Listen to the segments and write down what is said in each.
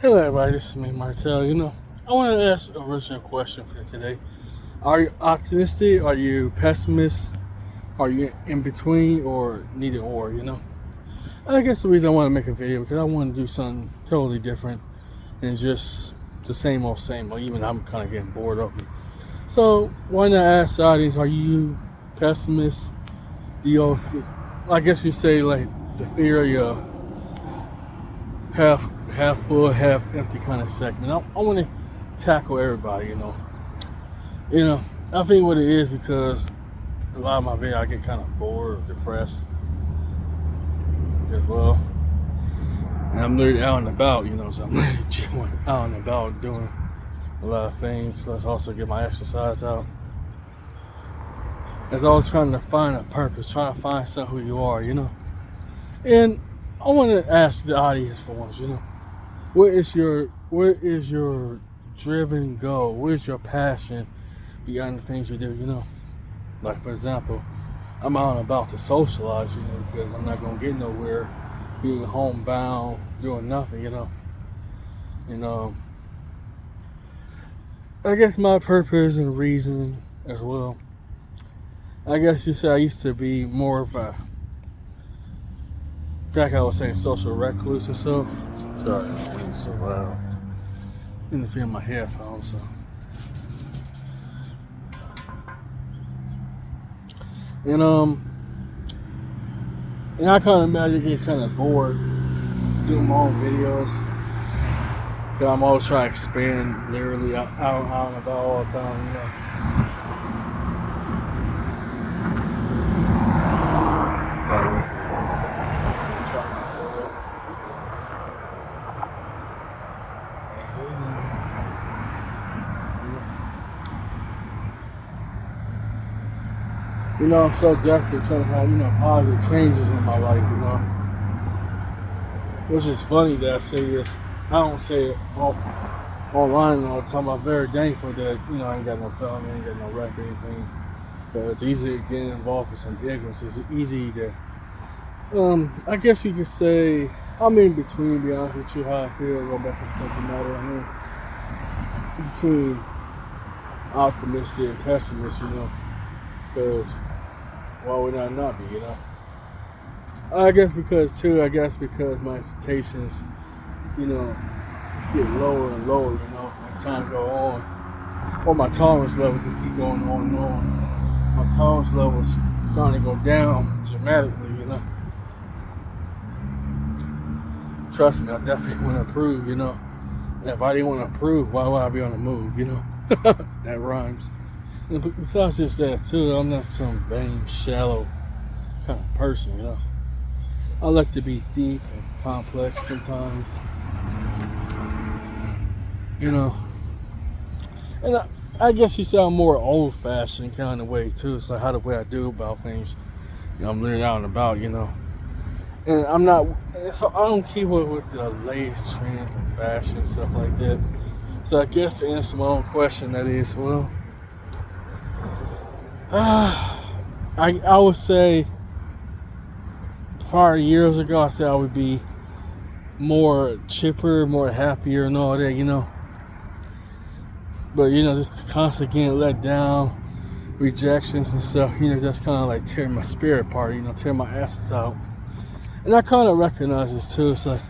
Hello, everybody. This is me, Martel. I want to ask a original question for today. Are you optimistic? Are you pessimist? Are you in between, or neither or? I guess the reason I want to make a video because I want to do something totally different than just the same old. Even I'm kind of getting bored of it. So why not ask the audience? Are you pessimist? Do you, I guess you say like the fear of your half full, half empty kind of segment. I want to tackle everybody. You know. I think what it is because a lot of my videos I get kind of bored or depressed as well, and I'm literally out and about. So I'm literally out and about doing a lot of things. Plus, also get my exercise out. As I was trying to find a purpose, trying to find something who you are. And I want to ask the audience for once. What is your driven goal? What is your passion beyond the things you do? Like for example, I'm out and about to socialize, because I'm not gonna get nowhere being homebound, doing nothing, I guess my purpose and reason as well. I guess you say I used to be more of a, like I was saying, social recluse or so. Sorry, I'm being so loud. In the field my headphones, so. And I kind of imagine get kind of bored doing my own videos. Cause I'm always trying to expand literally out and about all the time, I'm so desperate trying to have, positive changes in my life, Which is funny that I say this. I don't say it online all the time. I'm very thankful that, I ain't got no felony, I ain't got no record or anything. But it's easy to get involved with some ignorance. It's easy to, I guess you could say, I'm in between, to be honest with you, how I feel. Go back to the subject matter. I'm in between optimistic and pessimist, because why would I not be, I guess because my expectations, just get lower and lower, as time go on. Or my tolerance level just keep going on and on. My tolerance level is starting to go down dramatically, Trust me, I definitely want to improve, And if I didn't want to improve, why would I be on the move, That rhymes. And besides just that, too, I'm not some vain, shallow kind of person, I like to be deep and complex sometimes, And I guess you say I'm more old-fashioned kind of way, too. It's like how the way I do about things. I'm literally out and about, And I'm not, so I don't keep up with the latest trends and fashion and stuff like that. So I guess to answer my own question, that is, well, I would say prior years ago, I said I would be more chipper, more happier and all that, But, just constantly getting let down, rejections and stuff, that's kind of like tearing my spirit apart, tearing my asses out. And I kind of recognize this too. It's like,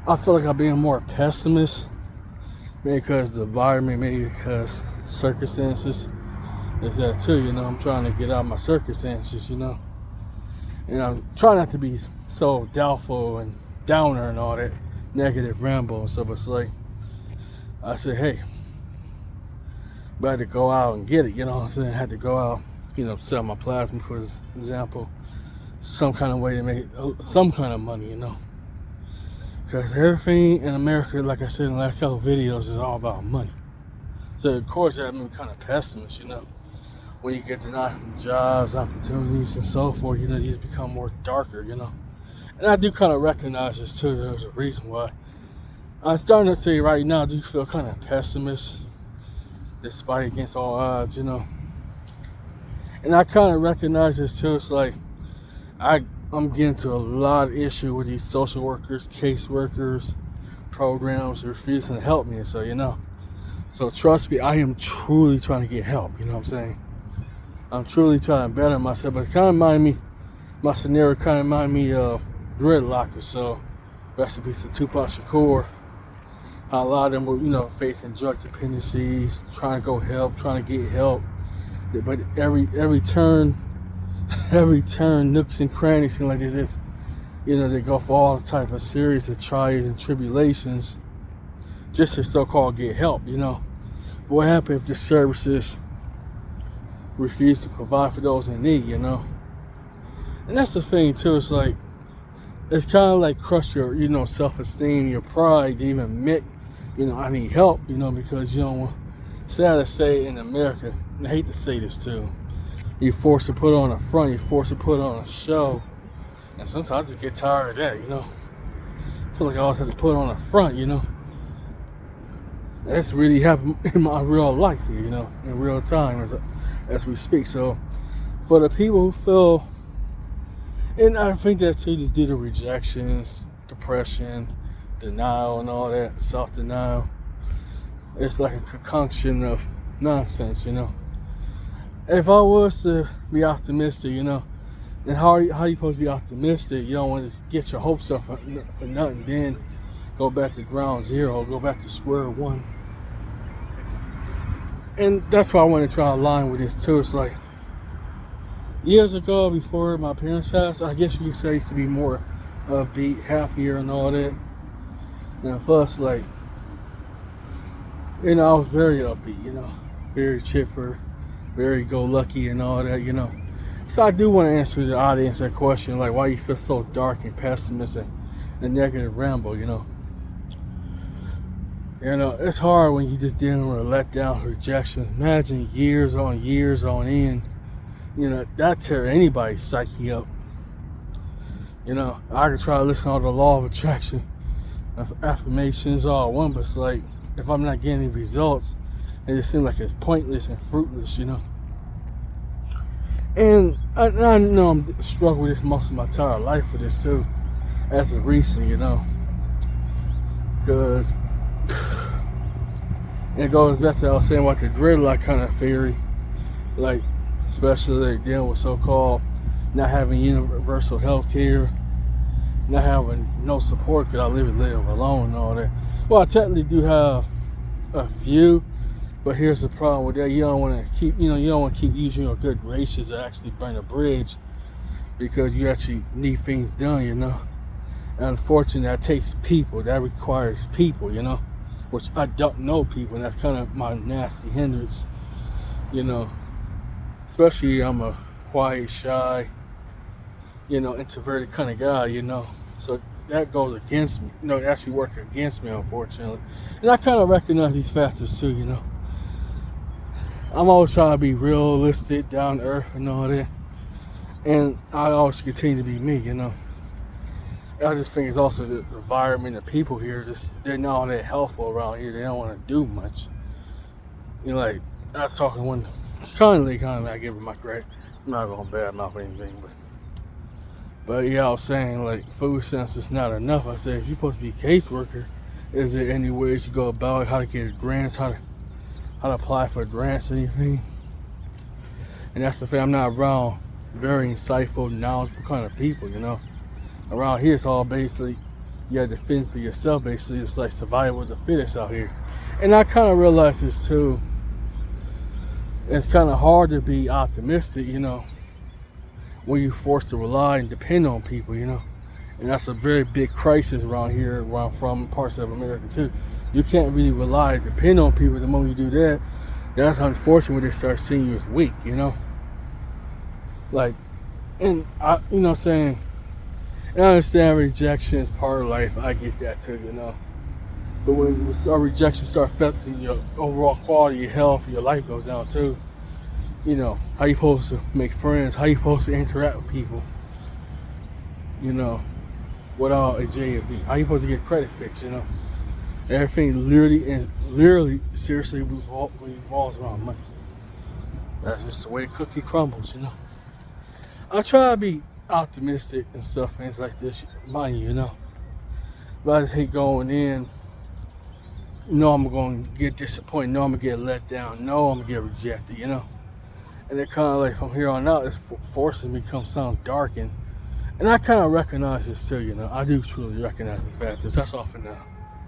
I feel like I'm being more pessimist, maybe because of the environment, maybe because circumstances. Is that too, I'm trying to get out of my circumstances, And I'm trying not to be so doubtful and downer and all that negative ramble and stuff. It's like, I said, hey, but I had to go out and get it, I had to go out, sell my plasma, for example, some kind of way to make some kind of money, Because everything in America, like I said in the last couple of videos, is all about money. So, of course, that made me kind of pessimist, When you get denied from jobs, opportunities, and so forth, you just become more darker, And I do kind of recognize this, too. There's a reason why. I'm starting to say right now, I do feel kind of pessimist, despite against all odds, And I kind of recognize this, too. It's like, I'm getting to a lot of issue with these social workers, case workers, programs refusing to help me. And so, so trust me, I am truly trying to get help. You know what I'm saying? I'm truly trying to better myself. But it kind of remind me, my scenario kind of remind me of gridlockers. So, rest in peace to Tupac Shakur. How a lot of them were, facing drug dependencies, trying to go help, trying to get help. But every turn, nooks and crannies seem like this. They go for all type of series of trials and tribulations just to so-called get help, But what happens if the services refuse to provide for those in need, And that's the thing too. It's like, it's kind of like crush your, self-esteem, your pride to even admit, I need help, because sad to say in America, and I hate to say this too, you're forced to put on a front, you're forced to put on a show, and sometimes I just get tired of that, I feel like I always have to put on a front, That's really happened in my real life here, in real time as we speak. So for the people who feel, and I think that too, just due to rejections, depression, denial and all that, self-denial, it's like a concoction of nonsense, If I was to be optimistic, then how are you supposed to be optimistic? You don't want to just get your hopes up for nothing, then go back to ground zero, go back to square one. And that's why I want to try to align with this too. It's like, years ago, before my parents passed, I guess you could say I used to be more upbeat, happier and all that. And plus, like, I was very upbeat, very chipper, very go-lucky and all that, So I do want to answer the audience that question, like, why you feel so dark and pessimistic and negative ramble, It's hard when you're just dealing with a letdown, rejection. Imagine years on end, that tear anybody's psyche up. I could try to listen to all the law of attraction, affirmations, all one, but it's like, if I'm not getting any results, it just seems like it's pointless and fruitless, And I know I'm struggling with this most of my entire life with this too, as of recent, because it goes back to what I was saying about the gridlock kind of theory, like, especially like dealing with so-called not having universal health care, not having no support because I live alone and all that. Well, I technically do have a few, but here's the problem with that. You don't want to keep using your good graces to actually burn a bridge, because you actually need things done, And unfortunately, that takes people. That requires people, which I don't know people, and that's kind of my nasty hindrance, Especially I'm a quiet, shy, introverted kind of guy, So that goes against me, it actually works against me, unfortunately. And I kind of recognize these factors too, I'm always trying to be realistic, down to earth and all that. And I always continue to be me, I just think it's also the environment, the people here, they're not all that helpful around here. They don't want to do much. Like, I was talking one, kindly, I give her my credit. I'm not going to badmouth anything, but yeah, I was saying, like, food stamps is not enough. I said, if you're supposed to be a caseworker, is there any ways to go about it, how to get grants, how to apply for grants, anything? And that's the thing, I'm not around very insightful, knowledgeable kind of people, Around here, it's all basically, you have to fend for yourself, basically. It's like survival of the fittest out here. And I kind of realized this too. It's kind of hard to be optimistic, when you're forced to rely and depend on people, And that's a very big crisis around here, from parts of America too. You can't really rely and depend on people. The moment you do that, that's unfortunate when they start seeing you as weak, Like, and I, saying, and I understand rejection is part of life. I get that too, But when our rejection start affecting your overall quality of your health, your life goes down too. How you supposed to make friends? How you supposed to interact with people? Without a J&B. How you supposed to get credit fixed? Everything literally, seriously revolves around money. That's just the way the cookie crumbles, I try to be optimistic and stuff, things like this, mind you, But I just hate going in know I'm going to get disappointed, know I'm going to get let down, know I'm going to get rejected, And it kind of like from here on out, it's forcing me to become sound dark. And I kind of recognize this too, I do truly recognize the factors. That's all for now.